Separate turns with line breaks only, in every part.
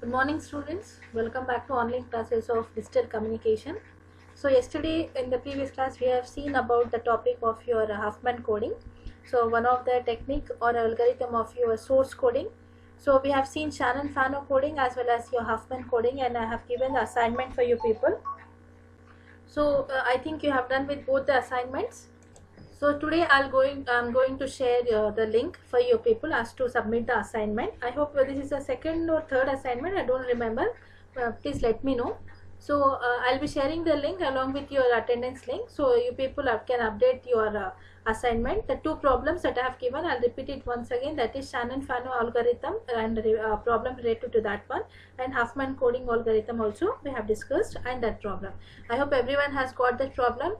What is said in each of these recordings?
Good morning, students. Welcome back to online classes of digital communication. So yesterday in the previous class we have seen about the topic of your Huffman coding. So one of the technique or algorithm of your source coding. So we have seen Shannon-Fano coding as well as your Huffman coding, and I have given the assignment for you people. So I think you have done with both the assignments. So today I'm going to share the link for you people as to submit the assignment. I hope this is the second or third assignment, I don't remember. Please let me know. So I'll be sharing the link along with your attendance link, so you people can update your assignment. The two problems that I have given, I'll repeat it once again. That is Shannon-Fano algorithm and problem related to that one, and Huffman coding algorithm also we have discussed, and that problem. I hope everyone has got that problem.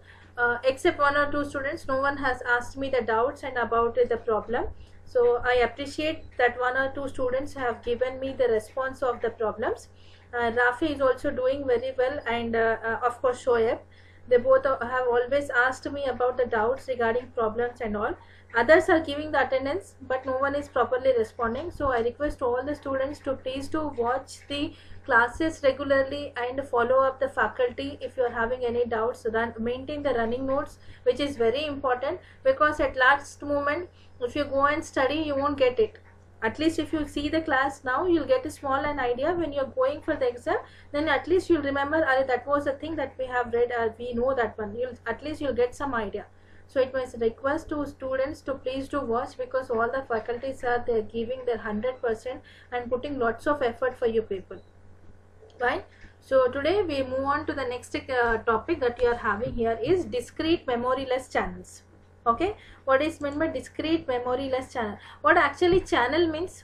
Except one or two students, no one has asked me the doubts and about the problem. So I appreciate that one or two students have given me the response of the problems. Rafi is also doing very well, and of course Shoaib. They both have always asked me about the doubts regarding problems and all. Others are giving the attendance, but no one is properly responding. So I request all the students to please do watch the classes regularly and follow up the faculty if you are having any doubts. Maintain the running notes, which is very important, because at last moment if you go and study you won't get it. At least if you see the class now, you'll get a small an idea. When you're going for the exam, then at least you'll remember, that was the thing that we have read, we know that one. At least you'll get some idea. So it was a request to students to please do watch, because all the faculties are they're giving their 100% and putting lots of effort for you people. Right? So today we move on to the next topic that we are having here is discrete memoryless channels. Okay, what is meant by discrete memoryless channel? What actually channel means?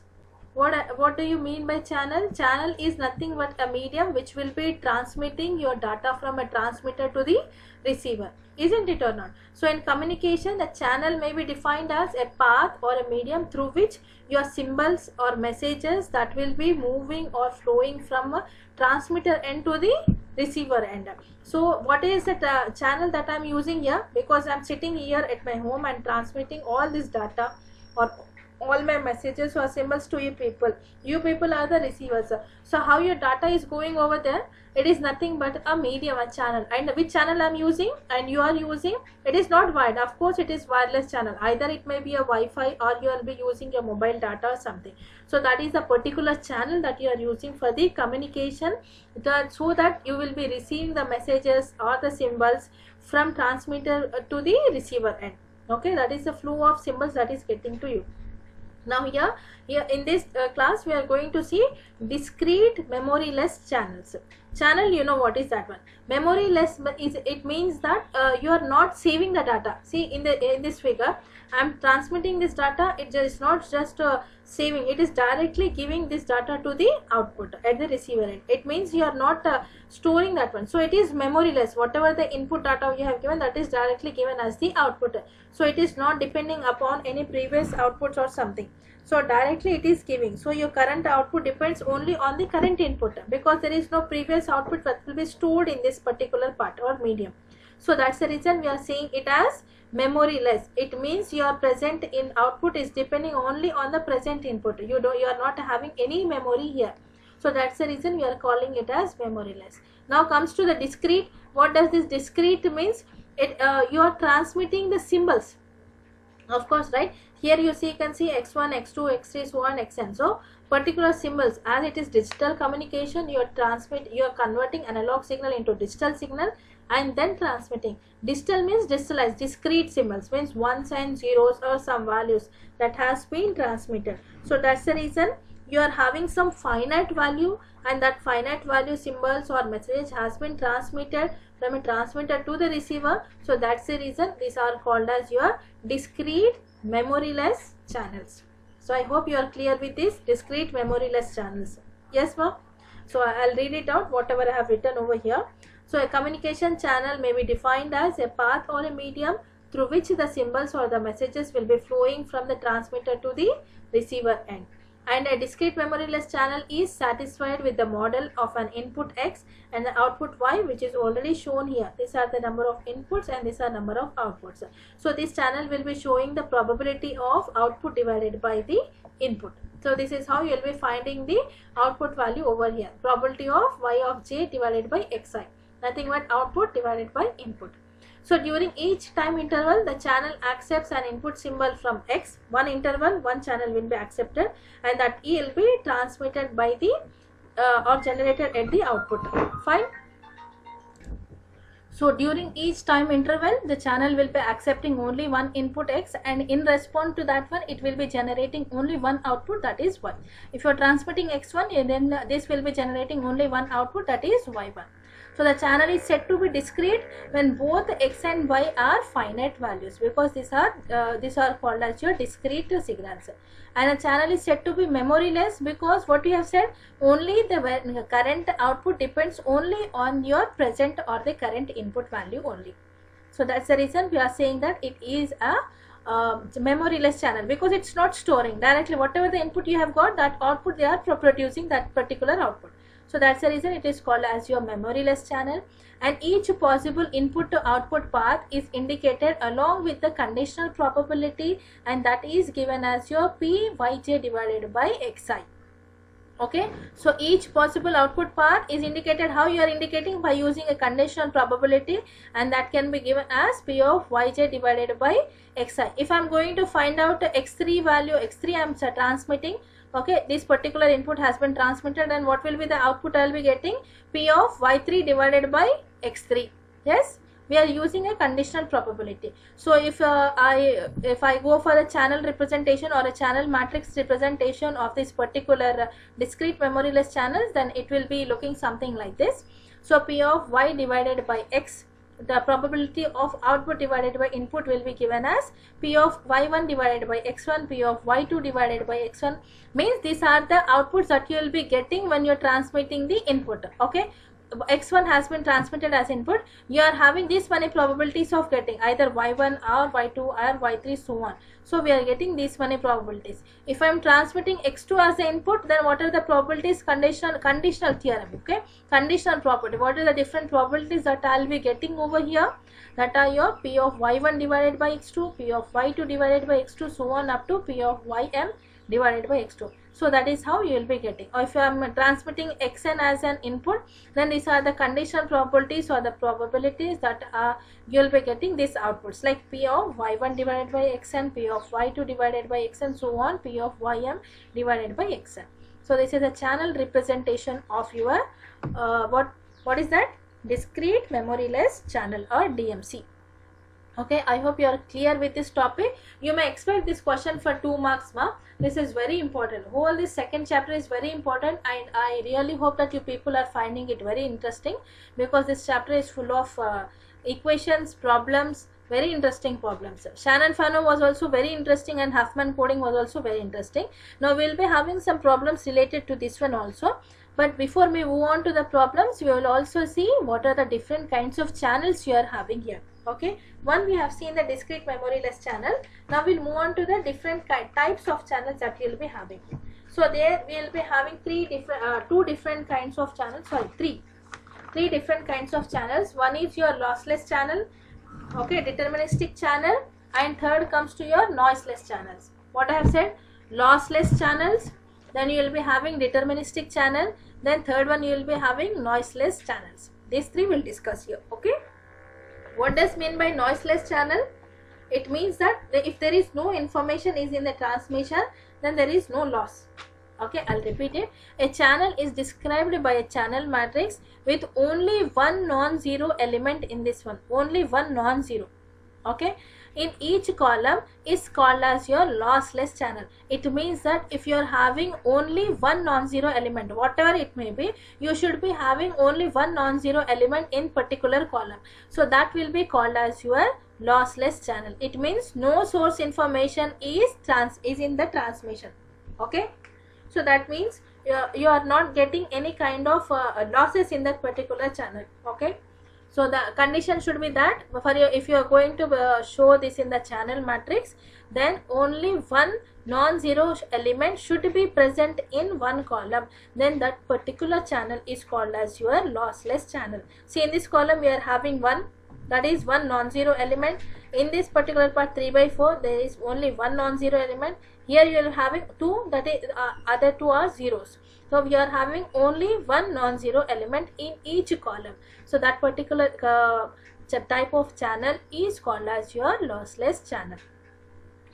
What do you mean by channel? Channel is nothing but a medium which will be transmitting your data from a transmitter to the receiver, isn't it or not? So in communication, the channel may be defined as a path or a medium through which your symbols or messages that will be moving or flowing from a transmitter end to the receiver end. So what is the channel that I am using here? Because I am sitting here at my home and transmitting all this data or all my messages or symbols to you people. You people are the receivers. So how your data is going over there? It is nothing but a medium, a channel. And which channel I am using and you are using? It is not wired. Of course it is wireless channel. Either it may be a Wi-Fi or you will be using your mobile data or something. So that is a particular channel that you are using for the communication, so that you will be receiving the messages or the symbols from transmitter to the receiver end. Okay, that is the flow of symbols that is getting to you. Now here in this class we are going to see discrete memoryless channels. Channel, you know what is that one? Memoryless is, it means that you are not saving the data. See in this figure, I am transmitting this data. It is not just saving, it is directly giving this data to the output at the receiver end. It means you are not storing that one. So it is memoryless. Whatever the input data you have given, that is directly given as the output. So it is not depending upon any previous outputs or something. So directly it is giving. So your current output depends only on the current input, because there is no previous output that will be stored in this particular part or medium. So that's the reason we are saying it as memoryless. It means your present in output is depending only on the present input. You are not having any memory here. So that's the reason we are calling it as memoryless. Now comes to the discrete. What does this discrete means? You are transmitting the symbols. Of course, right? Here you can see x1, x2, x3, so on, xn. So particular symbols, as it is digital communication, you are converting analog signal into digital signal and then transmitting. Digital means digitalized. Discrete symbols means ones and zeros or some values that has been transmitted. So that's the reason you are having some finite value, and that finite value symbols or message has been transmitted from a transmitter to the receiver. So that's the reason these are called as your discrete memoryless channels. So I hope you are clear with this discrete memoryless channels. Yes, ma'am? So I'll read it out whatever I have written over here. So a communication channel may be defined as a path or a medium through which the symbols or the messages will be flowing from the transmitter to the receiver end. And a discrete memoryless channel is satisfied with the model of an input X and the output Y, which is already shown here. These are the number of inputs and these are number of outputs. So this channel will be showing the probability of output divided by the input. So this is how you will be finding the output value over here. Probability of y of j divided by xi. Nothing but output divided by input. So during each time interval, the channel accepts an input symbol from x. One interval, one channel will be accepted, and that E will be transmitted by the or generated at the output. Fine. So during each time interval, the channel will be accepting only one input x, and in response to that one, it will be generating only one output, that is y. If you are transmitting x1, then this will be generating only one output, that is y1. So the channel is said to be discrete when both x and y are finite values, because these are called as your discrete signals. And the channel is said to be memoryless because what we have said, only the current output depends only on your present or the current input value only. So that's the reason we are saying that it is a memoryless channel, because it's not storing directly whatever the input you have got, that output they are producing that particular output. So that's the reason it is called as your memoryless channel, and each possible input to output path is indicated along with the conditional probability, and that is given as your p yj divided by xi. Okay, so each possible output path is indicated. How you are indicating? By using a conditional probability, and that can be given as p of yj divided by xi. If I am going to find out x3 value, x3 I am transmitting. Okay, this particular input has been transmitted, and what will be the output I will be getting? P of y3 divided by x3. Yes, we are using a conditional probability. So if I go for a channel representation or a channel matrix representation of this particular discrete memoryless channels, then it will be looking something like this. So P of y divided by x, the probability of output divided by input will be given as P of y1 divided by x1, P of y2 divided by x1. Means these are the outputs that you will be getting when you are transmitting the input. Okay, x1 has been transmitted as input. You are having these many probabilities of getting either y1 or y2 or y3, so on. So we are getting these many probabilities. If I am transmitting x2 as the input, then what are the probabilities? Conditional theorem. Okay, conditional property. What are the different probabilities that I will be getting over here? That are your P of y1 divided by x2, P of y2 divided by x2, so on up to P of ym divided by x2. So that is how you will be getting. Or if you are transmitting xn as an input, then these are the conditional probabilities or the probabilities that you will be getting these outputs, like P of y1 divided by xn, P of y2 divided by xn, so on, P of ym divided by xn. So this is a channel representation of your what is that? Discrete memoryless channel or DMC. Okay, I hope you are clear with this topic. You may expect this question for 2 marks, ma. This is very important. Whole this second chapter is very important, and I really hope that you people are finding it very interesting, because this chapter is full of equations, problems, very interesting problems. Shannon-Fano was also very interesting, and Huffman coding was also very interesting. Now we will be having some problems related to this one also. But before we move on to the problems, we will also see what are the different kinds of channels you are having here. Okay, one, we have seen the discrete memoryless channel. Now we'll move on to the different types of channels that we will be having. So there we will be having three different kinds of channels. Sorry, three different kinds of channels. One is your lossless channel, okay, deterministic channel, and third comes to your noiseless channels. What I have said, lossless channels, then you will be having deterministic channel, then third one you will be having noiseless channels. These three we'll discuss here. Okay, what does mean by noiseless channel? It means that if there is no information is in the transmission, then there is no loss. Okay, I'll repeat it. A channel is described by a channel matrix with only one non-zero element in this one. Only one non-zero. Okay, in each column is called as your lossless channel. It means that if you are having only one non-zero element, whatever it may be, you should be having only one non-zero element in particular column. So that will be called as your lossless channel. It means no source information is in the transmission. Okay, so that means you are not getting any kind of losses in that particular channel. Okay, so the condition should be that for you, if you are going to show this in the channel matrix, then only one non-zero element should be present in one column. Then that particular channel is called as your lossless channel. See, in this column we are having 1, that is one non-zero element. In this particular part 3 by 4 there is only one non-zero element. Here you are having 2, that is other 2 are zeros. So we are having only one non-zero element in each column. So that particular type of channel is called as your lossless channel.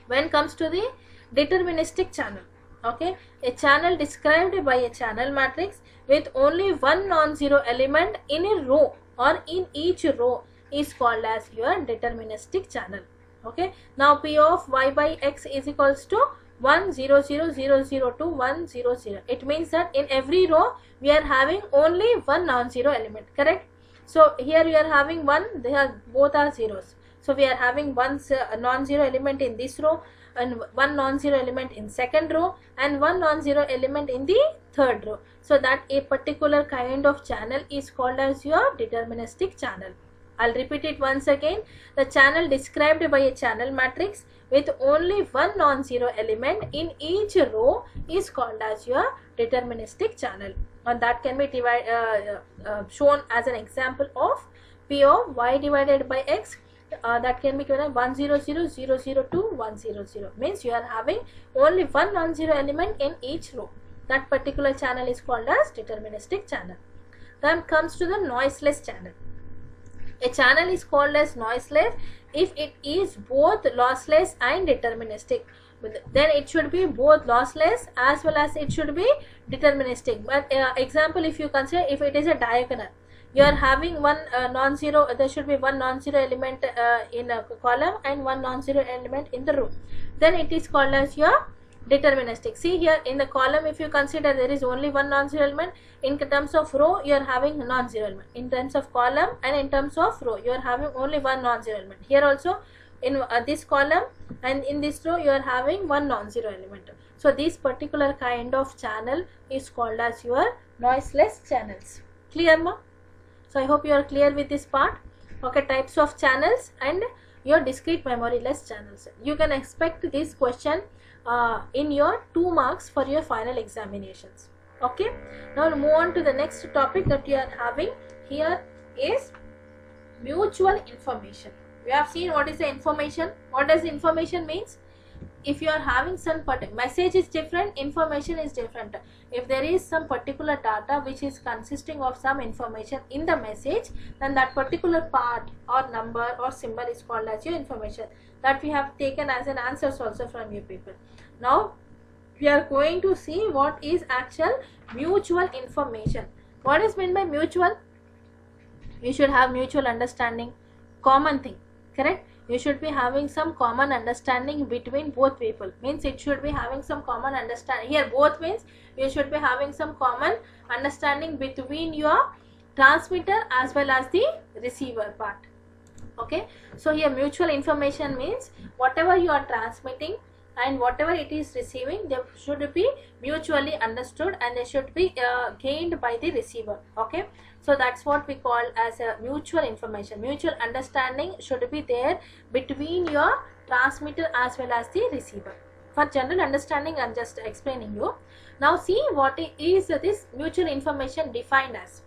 When comes to the deterministic channel, okay, a channel described by a channel matrix with only one non-zero element in a row or in each row is called as your deterministic channel. Okay, now P of y by x is equals to 1 0 0 0 0 to 1 0 0. It means that in every row we are having only one non-zero element, correct? So here we are having one, both are zeros. So we are having one non-zero element in this row and one non-zero element in second row and one non-zero element in the third row. So that a particular kind of channel is called as your deterministic channel. I'll repeat it once again. The channel described by a channel matrix with only one non-zero element in each row is called as your deterministic channel, and that can be shown as an example of P of y divided by x. That can be given 1 0 0 0 0 to 1 0 0, means you are having only one non-zero element in each row. That particular channel is called as deterministic channel. Then comes to the noiseless channel. A channel is called as noiseless if it is both lossless and deterministic. Then it should be both lossless as well as it should be deterministic. But example, if you consider, if it is a diagonal, you are having one non-zero, there should be one non-zero element in a column and one non-zero element in the row. Then it is called as your deterministic. See here in the column, if you consider there is only one non-zero element. In terms of row you are having non-zero element. In terms of column and in terms of row you are having only one non-zero element. Here also in this column and in this row you are having one non-zero element. So this particular kind of channel is called as your noiseless channels. Clear, ma? So I hope you are clear with this part. Okay, types of channels and your discrete memoryless channels. You can expect this question in your 2 marks for your final examinations. Okay, now we'll move on to the next topic that you are having here is mutual information. We have seen what is the information. What does information means? If you are having some message is different, information is different. If there is some particular data which is consisting of some information in the message, then that particular part or number or symbol is called as your information. That we have taken as an answers also from you people. Now we are going to see what is actual mutual information. What is meant by mutual? You should have mutual understanding, common thing, correct? You should be having some common understanding between both people. Means it should be having some common understanding. Here both means you should be having some common understanding between your transmitter as well as the receiver part. Okay, so here mutual information means whatever you are transmitting and whatever it is receiving, they should be mutually understood and they should be gained by the receiver. Okay, so that's what we call as a mutual information. Mutual understanding should be there between your transmitter as well as the receiver. For general understanding, I'm just explaining you. Now see what is this mutual information defined as.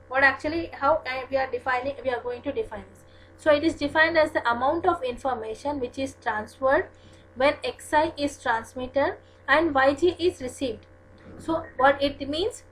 What actually, how we are going to define this. So it is defined as the amount of information which is transferred when xi is transmitted and yg is received. So what it means,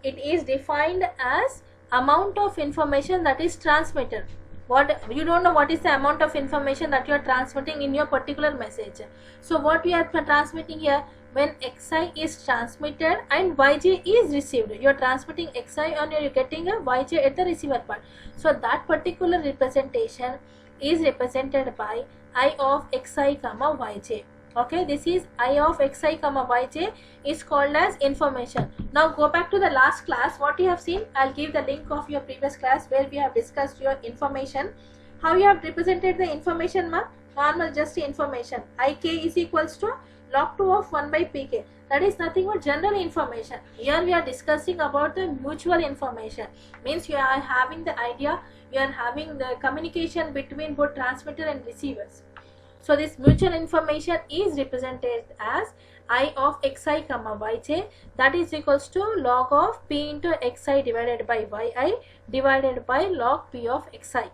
it is defined as amount of information that is transmitted. What you don't know what is the amount of information that you are transmitting in your particular message. So what we are transmitting here, when xi is transmitted and yj is received, you are transmitting xi and you are getting a yj at the receiver part. So that particular representation is represented by I of xi comma yj. Okay, this is I of xi comma yj is called as information. Now go back to the last class. What you have seen, I'll give the link of your previous class where we have discussed your information. How you have represented the information, ma? Normal just information. Ik is equals to log 2 of 1 by pk. That is nothing but general information. Here we are discussing about the mutual information. Means you are having the idea, you are having the communication between both transmitter and receivers. So this mutual information is represented as I of xi comma yj, that is equals to log of p into xi divided by yi divided by log p of xi.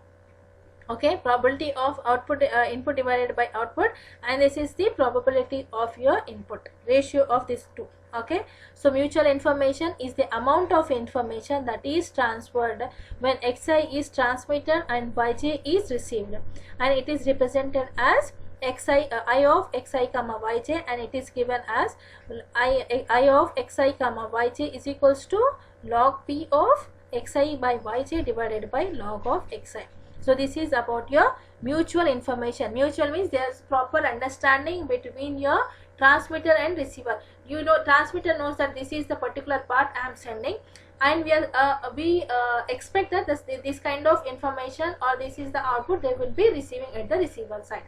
Okay, probability of output input divided by output, and this is the probability of your input, ratio of these two. Okay, so mutual information is the amount of information that is transferred when xi is transmitted and yj is received, and it is represented as xi I of xi comma yj, and it is given as I of xi comma yj is equals to log p of xi by yj divided by log of xi. So this is about your mutual information. Mutual means there is proper understanding between your transmitter and receiver. You know, transmitter knows that this is the particular part I am sending, and we expect that this kind of information, or this is the output they will be receiving at the receiver side.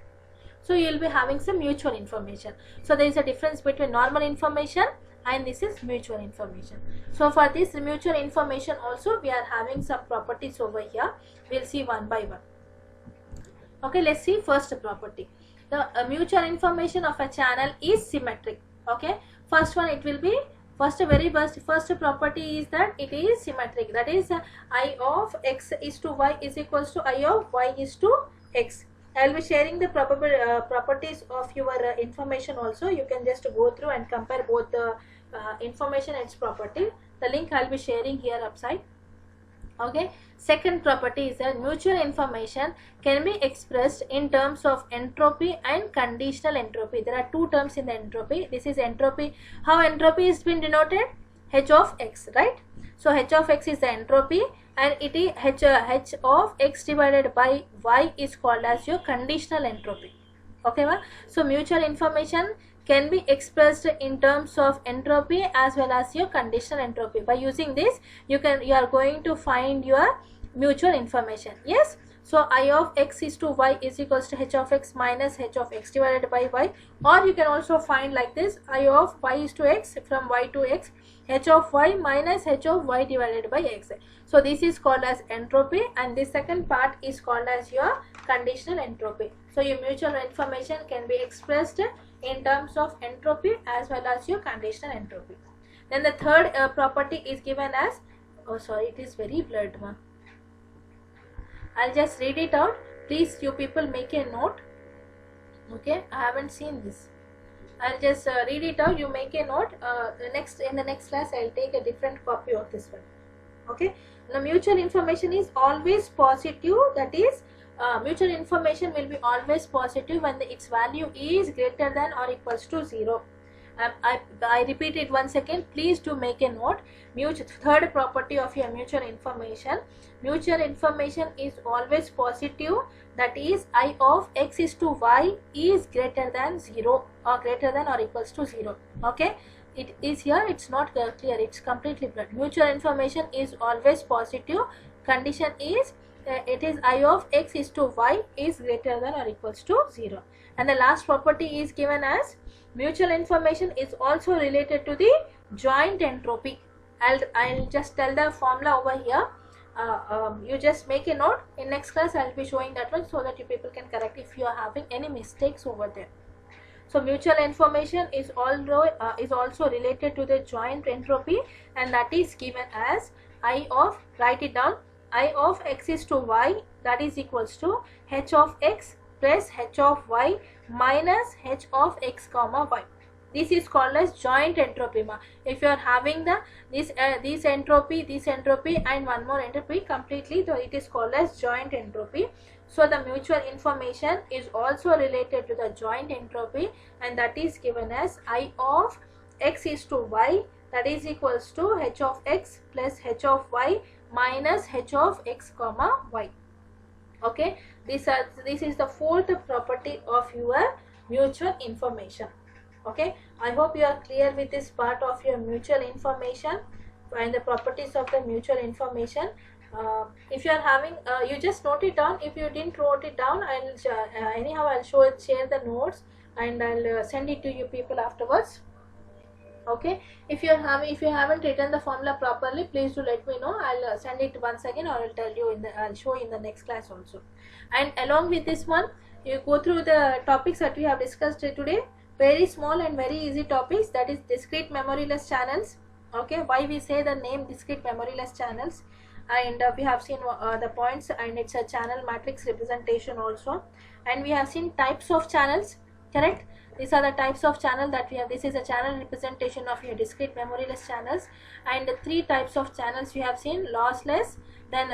So you will be having some mutual information. So there is a difference between normal information and this is mutual information. So for this mutual information also we are having some properties over here. We'll see one by one. Okay, let's see first property. The mutual information of a channel is symmetric. Okay, first one, it will be first property is that it is symmetric. That is I of x is to y is equals to I of y is to x. I will be sharing the properties of your information also. You can just go through and compare both the information and its property. The link I will be sharing here upside. Okay, second property is that mutual information can be expressed in terms of entropy and conditional entropy. There are two terms in the entropy. This is entropy. How entropy is been denoted? H of x, right? So h of x is the entropy, and it is h of x divided by y is called as your conditional entropy. Okay, so mutual information can be expressed in terms of entropy as well as your conditional entropy. By using this, you are going to find your mutual information. Yes. So I of x is to y is equals to h of x minus h of x divided by y, or you can also find like this: I of y is to x from y to x, h of y minus h of y divided by x. So this is called as entropy, and this second part is called as your conditional entropy. So your mutual information can be expressed in terms of entropy as well as your conditional entropy. Then the third property is given as, oh sorry, it is very blurred one. I'll just read it out. Please, you people make a note. Okay, I haven't seen this. I'll just read it out. You make a note. In the next class, I'll take a different copy of this one. Okay. The mutual information is always positive. That is, mutual information will be always positive when its value is greater than or equals to 0. I repeat it once again. Please do make a note. Third property of your mutual information is always positive. That is, I of x is to y is greater than 0 or greater than or equals to 0. Okay, it is here. It's not clear. It's completely blurred. Mutual information is always positive. Condition is it is I of x is to y is greater than or equals to 0. And the last property is given as mutual information is also related to the joint entropy. I'll just tell the formula over here. You just make a note. In next class, I'll be showing that one so that you people can correct if you are having any mistakes over there. So mutual information is also related to the joint entropy, and that is given as I of, write it down, I of x is to y, that is equals to h of x plus h of y minus h of x comma y. This is called as joint entropy. If you are having this entropy and one more entropy completely, so it is called as joint entropy. So the mutual information is also related to the joint entropy, and that is given as I of x is to y, that is equals to h of x plus h of y minus h of x comma y. Okay, this is the fourth property of your mutual information. Okay, I hope you are clear with this part of your mutual information and the properties of the mutual information. If you are having, you just note it down. If you didn't wrote it down, I'll share the notes and I'll send it to you people afterwards. Okay, if you haven't written the formula properly, please do let me know. I'll send it once again, or I'll tell you I'll show in the next class also. And along with this one, you go through the topics that we have discussed today. Very small and very easy topics, that is discrete memoryless channels. Okay, why we say the name discrete memoryless channels, and we have seen the points, and it's a channel matrix representation also, and we have seen types of channels, correct? These are the types of channel that we have. This is a channel representation of your discrete memoryless channels, and 3 types of channels we have seen: lossless, then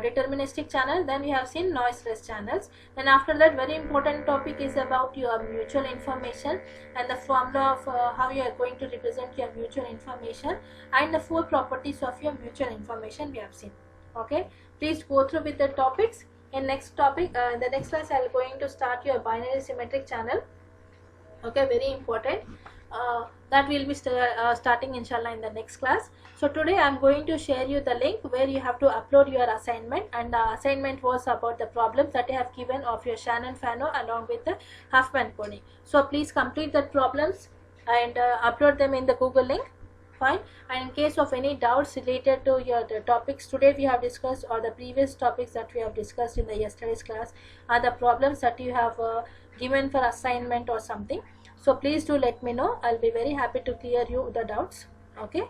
deterministic channel, then we have seen noiseless channels. Then after that, very important topic is about your mutual information and the formula of how you are going to represent your mutual information, and the 4 properties of your mutual information we have seen. Okay, please go through with the topics. In next topic, the next class I am going to start your binary symmetric channel. Okay, very important. That will be starting inshallah in the next class. So today I am going to share you the link where you have to upload your assignment, and the assignment was about the problems that I have given of your Shannon-Fano along with the Huffman coding. So please complete the problems and upload them in the Google link. Fine. And in case of any doubts related to the topics today we have discussed, or the previous topics that we have discussed in the yesterday's class, are the problems that you have given for assignment or something, so please do let me know. I'll be very happy to clear you the doubts. Okay,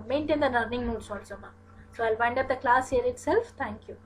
maintain the learning notes also, ma'am. So I'll wind up the class here itself. Thank you.